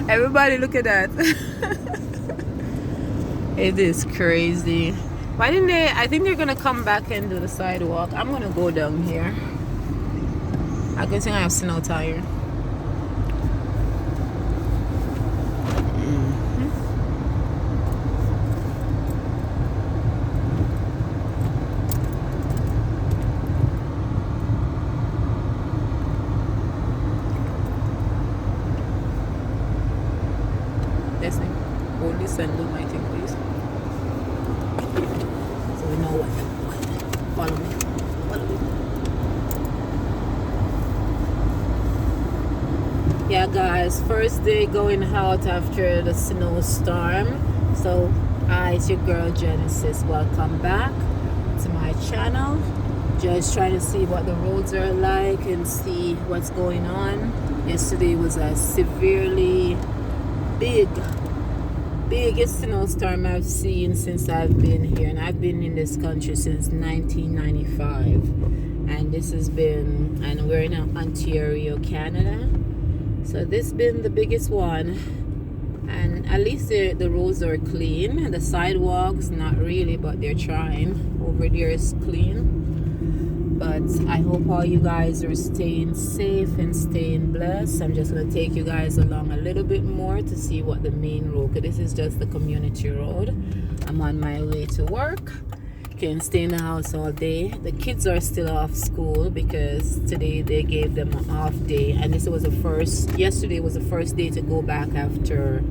Everybody look at that. It is crazy. Why didn't they? I think they're gonna come back and do the sidewalk. I'm gonna go down here. I can think I have snow tire. This thing. Hold this and do my thing, please. So we know what. Follow me. Follow me. Yeah, guys. First day going out after the snowstorm. So, it's your girl Genesis. Welcome back to my channel. Just trying to see what the roads are like and see what's going on. Yesterday was a severely biggest snowstorm I've seen since I've been here, and I've been in this country since 1995, and this has been, and we're in Ontario, Canada, so this has been the biggest one. And at least the roads are clean. The sidewalks not really, but they're trying. Over there is clean. But I hope all you guys are staying safe and staying blessed. I'm just going to take you guys along a little bit more to see what the main road, because this is just the community road. I'm on my way to work. Can stay in the house all day. The kids are still off school because today they gave them an off day, and yesterday was the first day to go back after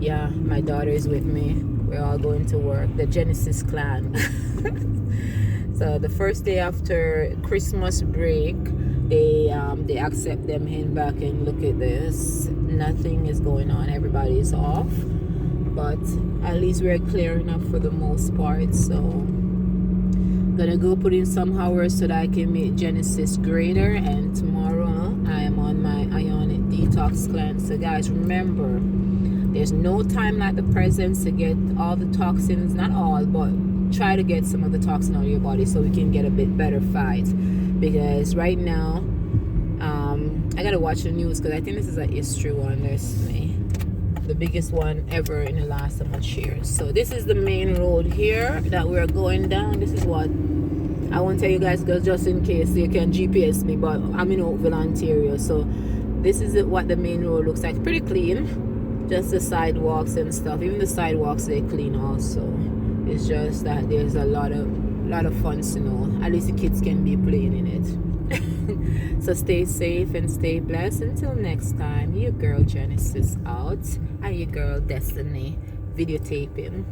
yeah, my daughter is with me. We're all going to work, the Genesis clan. So the first day after Christmas break, they accept them heading back, and look at this. Nothing is going on. Everybody's off. But at least we're clearing up for the most part. So gonna go put in some hours so that I can make Genesis greater. And tomorrow I am on my ionic detox cleanse. So guys, remember, there's no time like the present to get all the toxins, not all, but try to get some of the toxin out of your body so we can get a bit better fight. Because right now, I gotta watch the news because I think this is a history one. There's the biggest one ever in the last much years. So this is the main road here that we're going down. This is what I won't tell you guys because just in case you can GPS me, but I'm in Oakville, Ontario. So this is what the main road looks like. Pretty clean. Just the sidewalks and stuff. Even the sidewalks, they clean also. It's just that there's a lot of fun snow. At least the kids can be playing in it. So stay safe and stay blessed. Until next time, your girl Genesis out, and your girl Destiny videotaping.